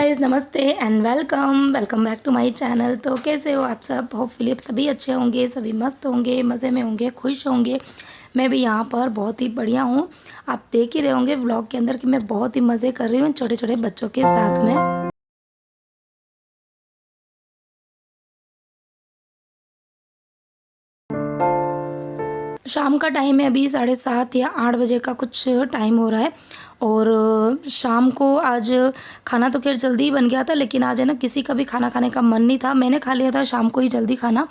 Guys, नमस्ते and welcome welcome back to my channel. तो कैसे हो आप सब? होपफुली सभी अच्छे होंगे, सभी मस्त होंगे, मज़े में होंगे, खुश होंगे। मैं भी यहाँ पर बहुत ही बढ़िया हूँ। आप देख ही रहे होंगे व्लॉग के अंदर कि मैं बहुत ही मज़े कर रही हूँ छोटे छोटे बच्चों के साथ में। शाम का टाइम है, अभी 7:30 या 8 बजे का कुछ टाइम हो रहा है। और शाम को आज खाना तो खैर जल्दी ही बन गया था, लेकिन आज है ना किसी का भी खाना खाने का मन नहीं था। मैंने खा लिया था शाम को ही जल्दी खाना,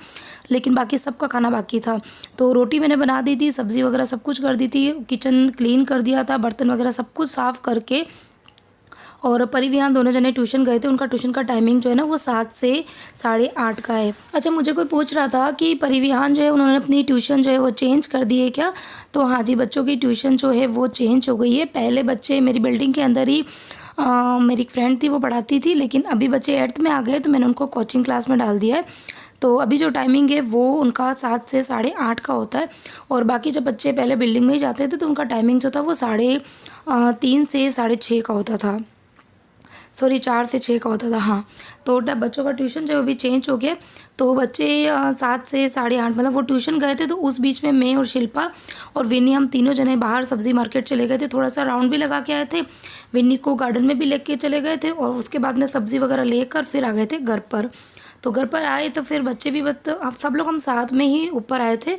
लेकिन बाकी सबका खाना बाकी था। तो रोटी मैंने बना दी थी, सब्ज़ी वगैरह सब कुछ कर दी थी, किचन क्लीन कर दिया था, बर्तन वगैरह सब कुछ साफ़ करके। और परिविहान दोनों जने ट्यूशन गए थे। उनका ट्यूशन का टाइमिंग जो है ना वो 7 से 8:30 का है। अच्छा, मुझे कोई पूछ रहा था कि परिविहान जो है उन्होंने अपनी ट्यूशन जो है वो चेंज कर दी है क्या? तो हाँ जी, बच्चों की ट्यूशन जो है वो चेंज हो गई है। पहले बच्चे मेरी बिल्डिंग के अंदर ही मेरी एक फ्रेंड थी वो पढ़ाती थी, लेकिन अभी बच्चे 8th में आ गए तो मैंने उनको कोचिंग क्लास में डाल दिया है। तो अभी जो टाइमिंग है वो उनका 7 से 8:30 का होता है। और बाकी जब बच्चे पहले बिल्डिंग में ही जाते थे तो उनका टाइमिंग जो था वो 3:30 से 6:30 का होता था। सॉरी, 4 से 6 का होता था। हाँ, तो तब बच्चों का ट्यूशन जो अभी चेंज हो गया। तो बच्चे 7 से 8:30 मतलब वो ट्यूशन गए थे। तो उस बीच में मैं और शिल्पा और विन्नी हम तीनों जने बाहर सब्ज़ी मार्केट चले गए थे, थोड़ा सा राउंड भी लगा के आए थे। विन्नी को गार्डन में भी लेके चले गए थे और उसके बाद में सब्ज़ी वगैरह लेकर फिर आ गए थे घर पर। तो घर पर आए तो फिर बच्चे भी बस अब सब लोग हम साथ में ही ऊपर आए थे।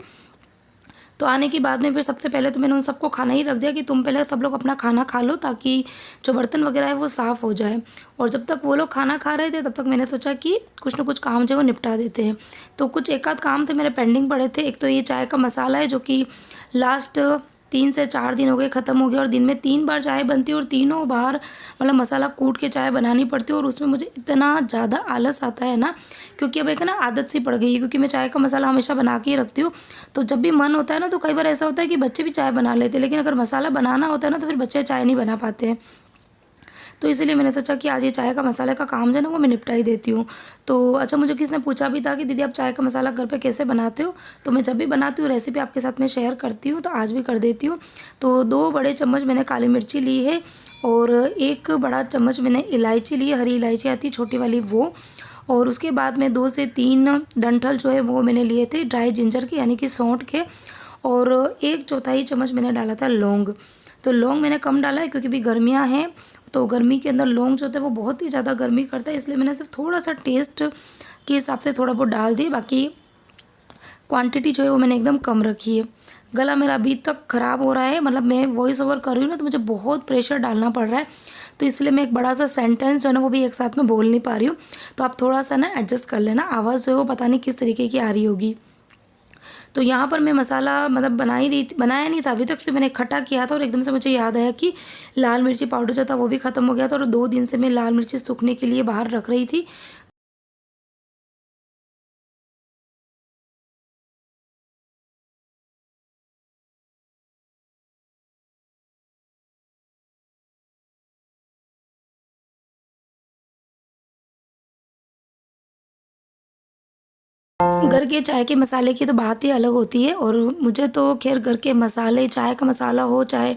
तो आने के बाद में फिर सबसे पहले तो मैंने उन सबको खाना ही रख दिया कि तुम पहले सब लोग अपना खाना खा लो, ताकि जो बर्तन वगैरह है वो साफ़ हो जाए। और जब तक वो लोग खाना खा रहे थे तब तक मैंने सोचा कि कुछ ना कुछ काम जो है वो निपटा देते हैं। तो कुछ एक आध काम थे मेरे पेंडिंग पड़े थे। एक तो ये चाय का मसाला है जो कि लास्ट 3 से 4 दिन हो गए ख़त्म हो गया, और दिन में 3 बार चाय बनती है और तीनों बार मतलब मसाला कूट के चाय बनानी पड़ती है। और उसमें मुझे इतना ज़्यादा आलस आता है ना, क्योंकि अब एक ना आदत सी पड़ गई है, क्योंकि मैं चाय का मसाला हमेशा बना के ही रखती हूँ। तो जब भी मन होता है ना तो कई बार ऐसा होता है कि बच्चे भी चाय बना लेते हैं, लेकिन अगर मसाला बनाना होता है ना तो फिर बच्चे चाय नहीं बना पाते हैं। तो इसलिए मैंने सोचा कि आज ये चाय का मसाले का काम जो है ना वो मैं निपटा ही देती हूँ। तो अच्छा, मुझे किसी ने पूछा भी था कि दीदी आप चाय का मसाला घर पे कैसे बनाते हो? तो मैं जब भी बनाती हूँ रेसिपी आपके साथ में शेयर करती हूँ, तो आज भी कर देती हूँ। तो 2 बड़े चम्मच मैंने काली मिर्ची ली है, और 1 बड़ा चम्मच मैंने इलायची ली है, हरी इलायची आती है छोटी वाली वो। और उसके बाद में 2 से 3 डंठल जो है वो मैंने लिए थे ड्राई जिंजर के, यानी कि सौंठ के। और 1/4 चम्मच मैंने डाला था लौंग। तो लौंग मैंने कम डाला है क्योंकि भी गर्मियाँ हैं, तो गर्मी के अंदर लौंग जो होता है वो बहुत ही ज़्यादा गर्मी करता है, इसलिए मैंने सिर्फ थोड़ा सा टेस्ट के हिसाब से थोड़ा बहुत डाल दिए। बाकी क्वांटिटी जो है वो मैंने एकदम कम रखी है। गला मेरा अभी तक ख़राब हो रहा है, मतलब मैं वॉइस ओवर कर रही हूँ ना तो मुझे बहुत प्रेशर डालना पड़ रहा है, तो इसलिए मैं एक बड़ा सा सेंटेंस जो है ना वो भी एक साथ में बोल नहीं पा रही हूँ। तो आप थोड़ा सा ना एडजस्ट कर लेना, आवाज़ जो है वो पता नहीं किस तरीके की आ रही होगी। तो यहाँ पर मैं मसाला मतलब बनाया नहीं था अभी तक, से मैंने इकट्ठा किया था और एकदम से मुझे याद आया कि लाल मिर्ची पाउडर जो था वो भी ख़त्म हो गया था, और 2 दिन से मैं लाल मिर्ची सूखने के लिए बाहर रख रही थी। घर के चाय के मसाले की तो बात ही अलग होती है। और मुझे तो खैर घर के मसाले, चाय का मसाला हो चाहे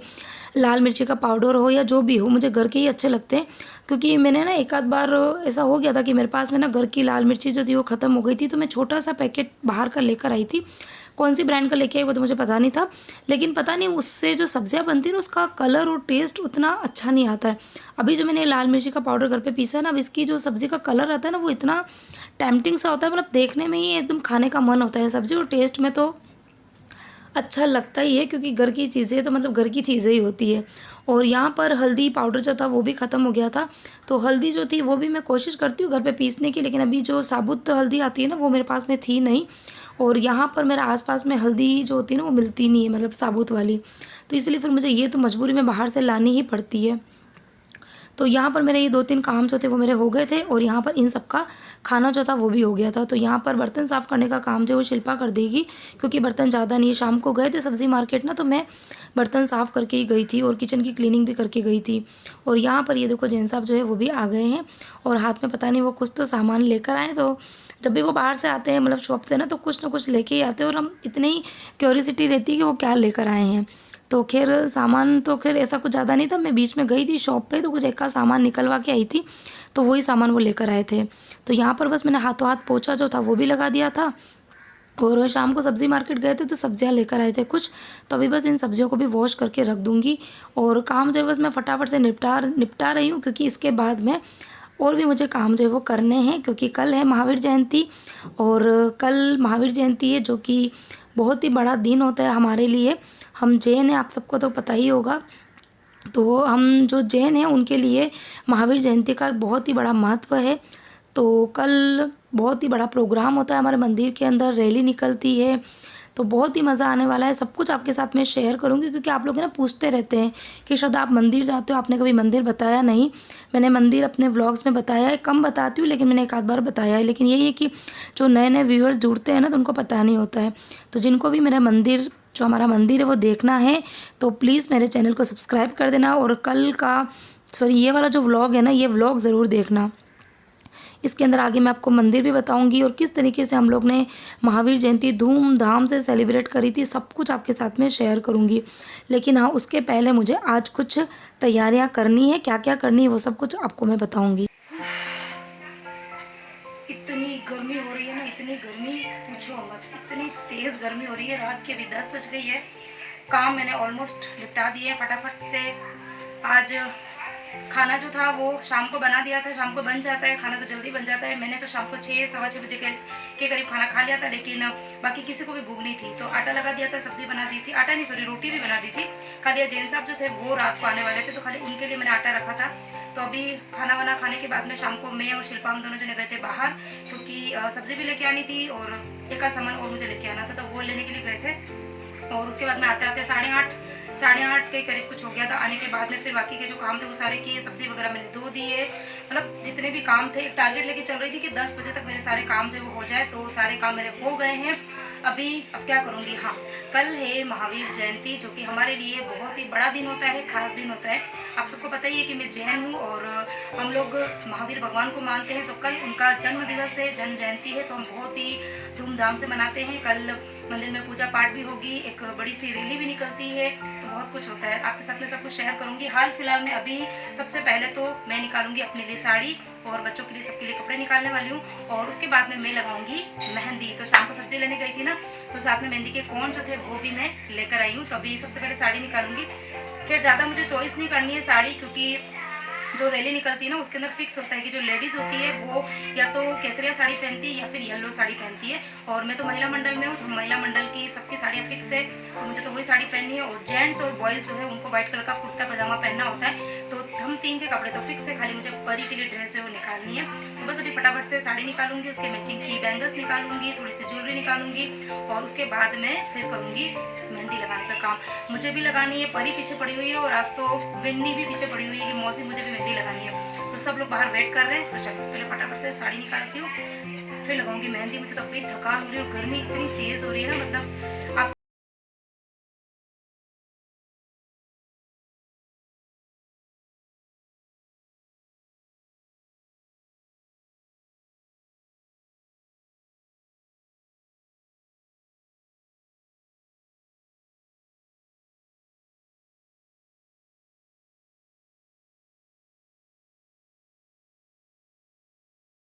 लाल मिर्ची का पाउडर हो या जो भी हो, मुझे घर के ही अच्छे लगते हैं। क्योंकि मैंने ना एक आध बार ऐसा हो गया था कि मेरे पास में ना घर की लाल मिर्ची जो थी वो ख़त्म हो गई थी, तो मैं छोटा सा पैकेट बाहर का लेकर आई थी। कौन सी ब्रांड का लेके आई वो तो मुझे पता नहीं था, लेकिन पता नहीं उससे जो सब्जियां बनती हैं ना उसका कलर और टेस्ट उतना अच्छा नहीं आता है। अभी जो मैंने लाल मिर्ची का पाउडर घर पे पीसा है ना, अब इसकी जो सब्ज़ी का कलर आता है ना वो इतना टेम्पटिंग सा होता है, मतलब देखने में ही एकदम खाने का मन होता है सब्ज़ी, और टेस्ट में तो अच्छा लगता ही है, क्योंकि घर की चीज़ें तो मतलब घर की चीज़ें ही होती है। और यहाँ पर हल्दी पाउडर जो था वो भी ख़त्म हो गया था, तो हल्दी जो थी वो भी मैं कोशिश करती हूँ घर पे पीसने की, लेकिन अभी जो साबुत हल्दी आती है ना वो मेरे पास में थी नहीं। और यहाँ पर मेरे आसपास में हल्दी जो होती है ना वो मिलती नहीं है, मतलब साबुत वाली। तो इसलिए फिर मुझे ये तो मजबूरी में बाहर से लानी ही पड़ती है। तो यहाँ पर मेरे ये 2-3 काम जो थे वो मेरे हो गए थे, और यहाँ पर इन सब का खाना जो था वो भी हो गया था। तो यहाँ पर बर्तन साफ़ करने का काम जो है वो शिल्पा कर देगी, क्योंकि बर्तन ज़्यादा नहीं है। शाम को गए थे सब्ज़ी मार्केट ना, तो मैं बर्तन साफ़ करके ही गई थी और किचन की क्लीनिंग भी करके गई थी। और यहाँ पर ये देखो जैन साहब जो है वो भी आ गए हैं, और हाथ में पता नहीं वो कुछ तो सामान लेकर आए। तो जब भी वो बाहर से आते हैं मतलब शॉप से ना, तो कुछ ना कुछ लेके ही आते हैं, और हम इतनी क्यूरियोसिटी रहती है कि वो क्या लेकर आए हैं। तो खैर सामान तो खैर ऐसा कुछ ज़्यादा नहीं था, मैं बीच में गई थी शॉप पे तो कुछ एक का सामान निकलवा के आई थी, तो वही सामान वो लेकर आए थे। तो यहाँ पर बस मैंने हाथों हाथ पोछा जो था वो भी लगा दिया था, और शाम को सब्ज़ी मार्केट गए थे तो सब्जियां लेकर आए थे कुछ, तो अभी बस इन सब्जियों को भी वॉश करके रख दूँगी और काम जो है बस मैं फटाफट से निपटा रही हूँ, क्योंकि इसके बाद में और भी मुझे काम जो है वो करने हैं, क्योंकि कल है महावीर जयंती। और कल महावीर जयंती है जो कि बहुत ही बड़ा दिन होता है हमारे लिए। हम जैन हैं, आप सबको तो पता ही होगा। तो हम जो जैन हैं उनके लिए महावीर जयंती का बहुत ही बड़ा महत्व है। तो कल बहुत ही बड़ा प्रोग्राम होता है हमारे मंदिर के अंदर, रैली निकलती है, तो बहुत ही मज़ा आने वाला है। सब कुछ आपके साथ में शेयर करूँगी, क्योंकि आप लोग ना पूछते रहते हैं कि श्रद्धा आप मंदिर जाते हो, आपने कभी मंदिर बताया नहीं। मैंने मंदिर अपने व्लॉग्स में बताया है, कम बताती हूँ लेकिन मैंने एक आध बार बताया है। लेकिन यही है कि जो नए नए व्यूअर्स जुड़ते हैं ना तो उनको पता नहीं होता है। तो जिनको भी मेरा मंदिर, जो हमारा मंदिर है वो देखना है, तो प्लीज़ मेरे चैनल को सब्सक्राइब कर देना। और कल का ये वाला जो व्लॉग है ना, ये व्लॉग ज़रूर देखना। इसके अंदर आगे मैं आपको मंदिर भी बताऊंगी और किस तरीके से हम लोग ने महावीर जयंती धूमधाम से सेलिब्रेट करी थी, सब कुछ आपके साथ में शेयर करूंगी। लेकिन हाँ, उसके पहले मुझे आज कुछ तैयारियां करनी है, क्या क्या करनी है वो सब कुछ आपको मैं बताऊंगी। इतनी गर्मी हो रही है ना, इतनी गर्मी पूछो मत, इतनी तेज़ गर्मी हो रही है। रात के अभी 10 बज गई है। काम मैंने ऑलमोस्ट निपटा दिए फटाफट से। आज खाना जो था वो शाम को बना दिया था, शाम को बन जाता है खाना, तो जल्दी बन जाता है। मैंने तो शाम को 6 सवा 6 बजे के करीब खाना खा लिया था, लेकिन बाकी किसी को भी भूख नहीं थी तो आटा लगा दिया था, सब्जी बना दी थी, आटा नहीं सॉरी रोटी भी बना दी थी। खाली जैन साहब जो थे वो रात को आने वाले थे, तो खाली उनके लिए मैंने आटा रखा था। तो अभी खाना वाना खाने के बाद में शाम को मैं और शिल्पा हम दोनों जने गए थे बाहर, क्योंकि सब्जी भी लेके आनी थी और एक आध सामान और मुझे लेके आना था, तो वो लेने के लिए गए थे। और उसके बाद में आते आते 8:30 के करीब कुछ हो गया था। आने के बाद में फिर बाकी के जो काम थे वो सारे किए, सब्जी वगैरह मैंने धो दिए, मतलब जितने भी काम थे। एक टारगेट लेके चल रही थी कि 10 बजे तक मेरे सारे काम जो वो हो जाए, तो सारे काम मेरे हो गए हैं। अब क्या करूँगी, हाँ कल है महावीर जयंती, जो कि हमारे लिए बहुत ही बड़ा दिन होता है, खास दिन होता है। आप सबको पता ही है कि मैं जैन हूँ और हम लोग महावीर भगवान को मानते हैं। तो कल उनका जन्म दिवस है, जन्म जयंती है, तो हम बहुत ही धूमधाम से मनाते हैं। कल मंदिर में पूजा पाठ भी होगी, एक बड़ी सी रैली भी निकलती है, तो बहुत कुछ होता है। आपके साथ में सब कुछ शेयर करूँगी। हाल फिलहाल में अभी सबसे पहले तो मैं निकालूंगी अपने लिए साड़ी और बच्चों के लिए सबके लिए कपड़े निकालने वाली हूँ, और उसके बाद में मैं लगाऊंगी मेहंदी। तो शाम को सब्जी लेने गई थी ना, तो साथ में मेहंदी के कोन जो थे वो भी मैं लेकर आई हूँ। तो अभी सबसे पहले साड़ी निकालूंगी। खैर ज़्यादा मुझे चॉइस नहीं करनी है साड़ी, क्योंकि जो रैली निकलती है ना उसके अंदर फिक्स होता है कि जो लेडीज़ होती है वो या तो केसरिया साड़ी पहनती है या फिर येलो साड़ी पहनती है। और मैं तो महिला मंडल में हूँ, तो महिला मंडल की सबकी साड़ियाँ फिक्स है, तो मुझे तो वही साड़ी पहननी है। और जेंट्स और बॉयज़ जो है उनको व्हाइट कलर का कुर्ता पजामा पहनना होता है। तो हम 3 के कपड़े तो फिक्स है, खाली मुझे परी के लिए ड्रेस जो है वो निकालनी है। तो बस अभी फटाफट से साड़ी निकालूंगी, उसके मैचिंग की बैंगल्स निकालूंगी, थोड़ी सी ज्वेलरी निकालूंगी, और उसके बाद में फिर करूँगी मेहंदी लगाने का काम। मुझे भी लगानी है, परी पीछे पड़ी हुई है और आज तो विन्नी भी पीछे पड़ी हुई है कि मौसी मुझे भी मेहंदी लगानी है। तो सब लोग बाहर वेट कर रहे हैं, तो चलो पहले फटाफट से साड़ी निकालती हूँ, फिर लगाऊंगी मेहंदी। मुझे तो अभी थकान हो रही है और गर्मी इतनी तेज़ हो रही है ना, मतलब आप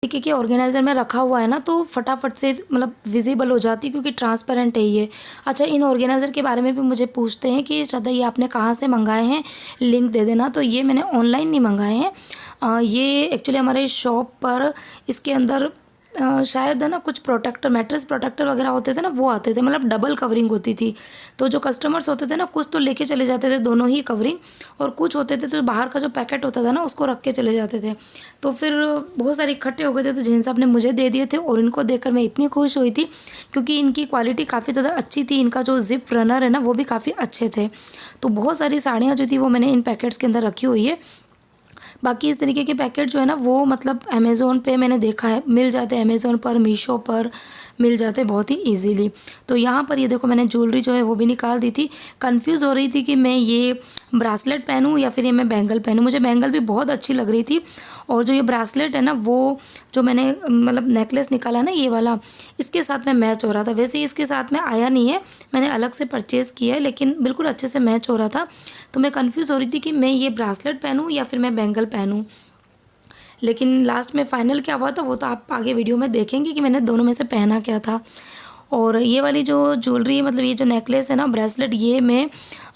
तरीके के ऑर्गेनाइज़र में रखा हुआ है ना, तो फटाफट से मतलब विजिबल हो जाती है, क्योंकि ट्रांसपेरेंट है ये। अच्छा, इन ऑर्गेनाइज़र के बारे में भी मुझे पूछते हैं कि श्रद्धा ये आपने कहाँ से मंगाए हैं, लिंक दे देना। तो ये मैंने ऑनलाइन नहीं मंगाए हैं, ये एक्चुअली हमारे शॉप पर इसके अंदर शायद है ना कुछ प्रोटेक्टर, मैट्रेस प्रोटेक्टर वगैरह होते थे ना, वो आते थे, मतलब डबल कवरिंग होती थी। तो जो कस्टमर्स होते थे ना, कुछ तो लेके चले जाते थे दोनों ही कवरिंग, और कुछ होते थे तो बाहर का जो पैकेट होता था ना उसको रख के चले जाते थे। तो फिर बहुत सारे इकट्ठे हो गए थे, तो जिन साहब ने मुझे दे दिए थे, और इनको देखकर मैं इतनी खुश हुई थी, क्योंकि इनकी क्वालिटी काफ़ी ज़्यादा अच्छी थी। इनका जो जिप रनर है ना वो भी काफ़ी अच्छे थे। तो बहुत सारी साड़ियाँ जो थी वो मैंने इन पैकेट्स के अंदर रखी हुई है। बाकी इस तरीके के पैकेट जो है ना वो मतलब अमेज़ोन पे मैंने देखा है मिल जाते हैं, अमेज़ोन पर, मीशो पर, मिल जाते हैं बहुत ही ईजीली। तो यहाँ पर ये देखो मैंने ज्वेलरी जो है वो भी निकाल दी थी। कन्फ्यूज़ हो रही थी कि मैं ये ब्रासलेट पहनूँ या फिर ये मैं बैंगल पहनूँ। मुझे बैंगल भी बहुत अच्छी लग रही थी, और जो ये ब्रासलेट है ना, वो जो मैंने मतलब नेकलेस निकाला ना ये वाला, इसके साथ में मैच हो रहा था। वैसे ही इसके साथ में आया नहीं है, मैंने अलग से परचेज़ किया है, लेकिन बिल्कुल अच्छे से मैच हो रहा था। तो मैं कन्फ्यूज़ हो रही थी कि मैं ये ब्रासलेट पहनूँ या फिर मैं बैंगल पहनूँ। लेकिन लास्ट में फ़ाइनल क्या हुआ था वो तो आप आगे वीडियो में देखेंगे कि मैंने दोनों में से पहना क्या था। और ये वाली जो ज्वेलरी है, मतलब ये जो नेकलेस है ना, ब्रेसलेट, ये मैं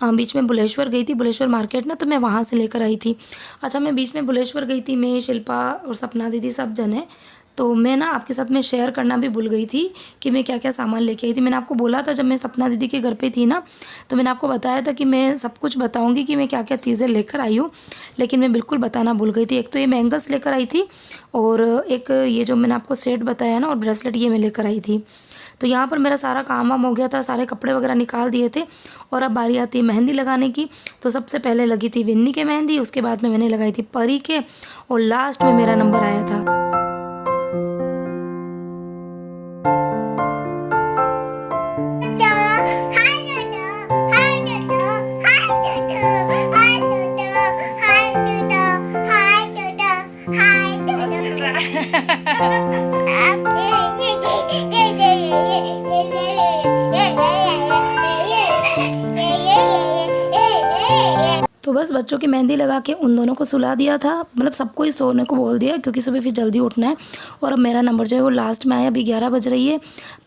बीच में बुलेश्वर गई थी, बुलेश्वर मार्केट ना, तो मैं वहाँ से लेकर आई थी। अच्छा, मैं बीच में बुलेश्वर गई थी, मैं, शिल्पा और सपना दीदी सब जने। तो मैं ना आपके साथ में शेयर करना भी भूल गई थी कि मैं क्या क्या सामान लेके आई थी। मैंने आपको बोला था जब मैं सपना दीदी के घर पे थी ना, तो मैंने आपको बताया था कि मैं सब कुछ बताऊंगी कि मैं क्या क्या चीज़ें लेकर आई हूँ, लेकिन मैं बिल्कुल बताना भूल गई थी। एक तो ये बैंगल्स लेकर आई थी, और एक ये जो मैंने आपको सेट बताया ना और ब्रेसलेट, ये मैं लेकर आई थी। तो यहाँ पर मेरा सारा काम वाम हो गया था, सारे कपड़े वगैरह निकाल दिए थे, और अब बारी आती है मेहंदी लगाने की। तो सबसे पहले लगी थी विन्नी के मेहंदी, उसके बाद में मैंने लगाई थी परी के, और लास्ट में मेरा नंबर आया था। तो बस बच्चों की मेहंदी लगा के उन दोनों को सुला दिया था, मतलब सबको ही सोने को बोल दिया, क्योंकि सुबह फिर जल्दी उठना है। और अब मेरा नंबर जो है वो लास्ट में आया। अभी 11 बज रही है।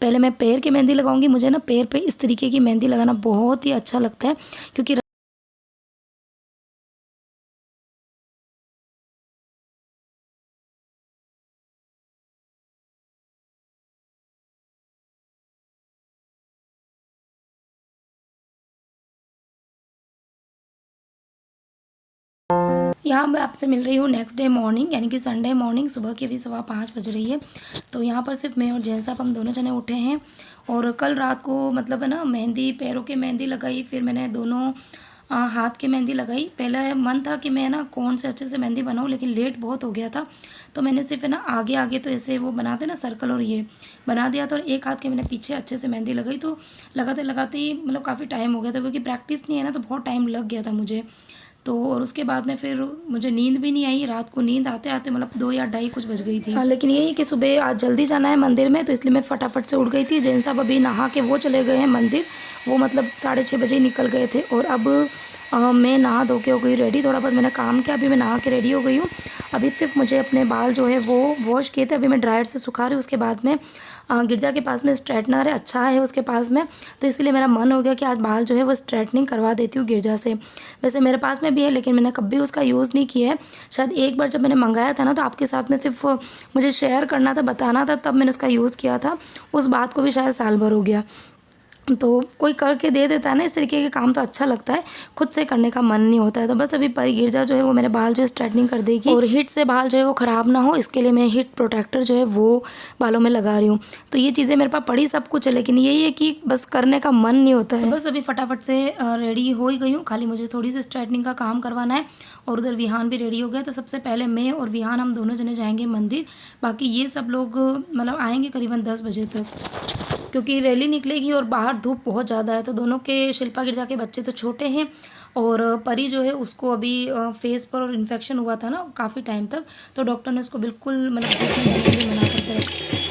पहले मैं पैर की मेहंदी लगाऊंगी। मुझे ना पैर पे इस तरीके की मेहंदी लगाना बहुत ही अच्छा लगता है, क्योंकि यहाँ मैं आपसे मिल रही हूँ नेक्स्ट डे मॉर्निंग, यानी कि संडे मॉर्निंग। सुबह के भी 5:15 बज रही है। तो यहाँ पर सिर्फ मैं और जैन साहब हम दोनों जने उठे हैं। और कल रात को मतलब है ना, मेहंदी, पैरों के मेहंदी लगाई, फिर मैंने दोनों हाथ के मेहंदी लगाई। पहले मन था कि मैं ना कौन से अच्छे से मेहंदी बनाऊँ, लेकिन लेट बहुत हो गया था, तो मैंने सिर्फ है ना आगे आगे तो ऐसे वो बनाते ना सर्कल, और ये बना दिया था, और एक हाथ के मैंने पीछे अच्छे से मेहंदी लगाई। तो लगाते लगाते ही मतलब काफ़ी टाइम हो गया था, क्योंकि प्रैक्टिस नहीं है ना, तो बहुत टाइम लग गया था मुझे। तो और उसके बाद में फिर मुझे नींद भी नहीं आई। रात को नींद आते आते मतलब 2 या ढाई कुछ बज गई थी। हाँ, लेकिन यही कि सुबह आज जल्दी जाना है मंदिर में, तो इसलिए मैं फटाफट से उठ गई थी। जैन साहब अभी नहा के वो चले गए हैं मंदिर, वो मतलब 6:30 बजे ही निकल गए थे। और अब मैं नहा धो के हो गई रेडी। थोड़ा बहुत मैंने काम किया, अभी मैं नहा के रेडी हो गई हूँ। अभी सिर्फ मुझे अपने बाल जो है वो वॉश किए थे, अभी मैं ड्रायर से सुखा रही हूँ। उसके बाद में गिरजा के पास में स्ट्रेटनर है, अच्छा है उसके पास में, तो इसलिए मेरा मन हो गया कि आज बाल जो है वो स्ट्रेटनिंग करवा देती हूँ गिरजा से। वैसे मेरे पास में भी है, लेकिन मैंने कभी उसका यूज़ नहीं किया है। शायद एक बार जब मैंने मंगाया था ना, तो आपके साथ में सिर्फ मुझे शेयर करना था, बताना था, तब मैंने उसका यूज़ किया था। उस बात को भी शायद साल भर हो गया। तो कोई करके दे देता है ना इस तरीके के काम, तो अच्छा लगता है, खुद से करने का मन नहीं होता है। तो बस अभी परी गिरजा जो है वो मेरे बाल जो है स्ट्रेटनिंग कर देगी, और हीट से बाल जो है वो ख़राब ना हो, इसके लिए मैं हीट प्रोटेक्टर जो है वो बालों में लगा रही हूँ। तो ये चीज़ें मेरे पास पड़ी सब कुछ है, लेकिन यही है कि बस करने का मन नहीं होता है। तो बस अभी फटाफट से रेडी हो ही गई हूँ, खाली मुझे थोड़ी सी स्ट्रेटनिंग का काम करवाना है। और उधर विहान भी रेडी हो गया। तो सबसे पहले मैं और विहान हम दोनों जने जाएंगे मंदिर। बाकी ये सब लोग मतलब आएंगे करीबन 10 बजे तक, क्योंकि रैली निकलेगी और बाहर धूप बहुत ज़्यादा है। तो दोनों के, शिल्पा गिरजा के बच्चे तो छोटे हैं, और परी जो है उसको अभी फेस पर और इन्फेक्शन हुआ था ना काफ़ी टाइम तक, तो डॉक्टर ने उसको बिल्कुल मतलब धूप में जाने के लिए मना करके रखा।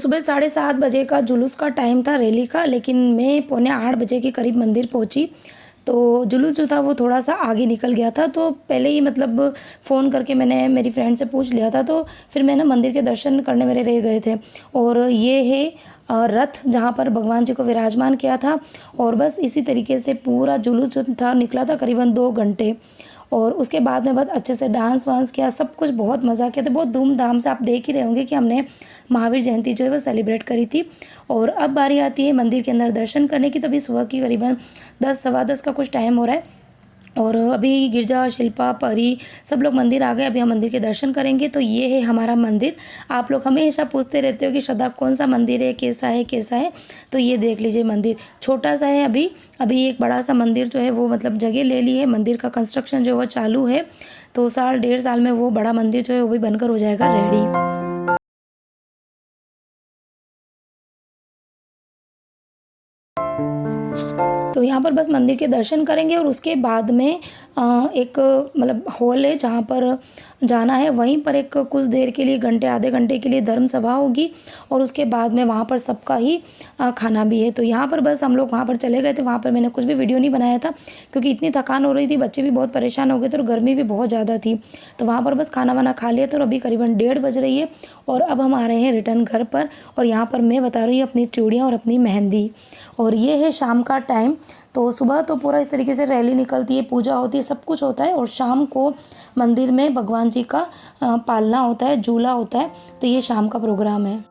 सुबह 7:30 बजे का जुलूस का टाइम था रैली का, लेकिन मैं 7:45 के करीब मंदिर पहुंची। तो जुलूस जो था वो थोड़ा सा आगे निकल गया था, तो पहले ही मतलब फ़ोन करके मैंने मेरी फ्रेंड से पूछ लिया था, तो फिर मैं ना मंदिर के दर्शन करने मेरे रह गए थे। और ये है रथ जहाँ पर भगवान जी को विराजमान किया था। और बस इसी तरीके से पूरा जुलूस जो था निकला था करीबन 2 घंटे। और उसके बाद में बहुत अच्छे से डांस वांस किया, सब कुछ बहुत मज़ा किया था, बहुत धूमधाम से। आप देख ही रहे होंगे कि हमने महावीर जयंती जो है वो सेलिब्रेट करी थी। और अब बारी आती है मंदिर के अंदर दर्शन करने की। तभी सुबह की करीबन 10 सवा 10 का कुछ टाइम हो रहा है। और अभी गिरजा, शिल्पा, परी सब लोग मंदिर आ गए। अभी हम मंदिर के दर्शन करेंगे। तो ये है हमारा मंदिर। आप लोग हमेशा पूछते रहते हो कि श्रद्धा कौन सा मंदिर है, कैसा है कैसा है। तो ये देख लीजिए, मंदिर छोटा सा है। अभी एक बड़ा सा मंदिर जो है वो मतलब जगह ले ली है। मंदिर का कंस्ट्रक्शन जो है वो चालू है। तो साल 1.5 साल में वो बड़ा मंदिर जो है वो भी बनकर हो जाएगा रेडी। तो यहाँ पर बस मंदिर के दर्शन करेंगे और उसके बाद में एक मतलब हॉल है जहाँ पर जाना है। वहीं पर एक कुछ देर के लिए, घंटे आधे घंटे के लिए धर्म सभा होगी। और उसके बाद में वहाँ पर सबका ही खाना भी है। तो यहाँ पर बस हम लोग वहाँ पर चले गए थे। वहाँ पर मैंने कुछ भी वीडियो नहीं बनाया था क्योंकि इतनी थकान हो रही थी, बच्चे भी बहुत परेशान हो गए थे और गर्मी भी बहुत ज़्यादा थी। तो वहाँ पर बस खाना वाना खा लिया था। और अभी करीबन 1:30 बज रही है और अब हम आ रहे हैं रिटर्न घर पर। और यहाँ पर मैं बता रही हूँ अपनी चूड़ियाँ और अपनी मेहंदी। और ये है शाम का टाइम। तो सुबह तो पूरा इस तरीके से रैली निकलती है, पूजा होती है, सब कुछ होता है। और शाम को मंदिर में भगवान जी का पालना होता है, झूला होता है। तो ये शाम का प्रोग्राम है।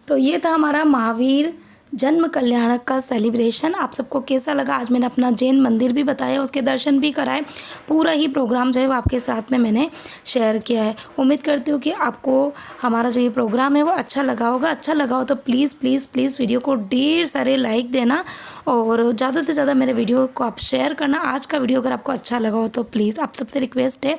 तो ये था हमारा महावीर जन्म कल्याणक का सेलिब्रेशन। आप सबको कैसा लगा? आज मैंने अपना जैन मंदिर भी बताया, उसके दर्शन भी कराए। पूरा ही प्रोग्राम जो है वो आपके साथ में मैंने शेयर किया है। उम्मीद करती हूँ कि आपको हमारा जो ये प्रोग्राम है वो अच्छा लगा होगा। अच्छा लगा हो तो प्लीज़ प्लीज़ प्लीज़ वीडियो को ढेर सारे लाइक देना और ज़्यादा से ज़्यादा मेरे वीडियो को आप शेयर करना। आज का वीडियो अगर आपको अच्छा लगा हो तो प्लीज़ आप सबसे रिक्वेस्ट है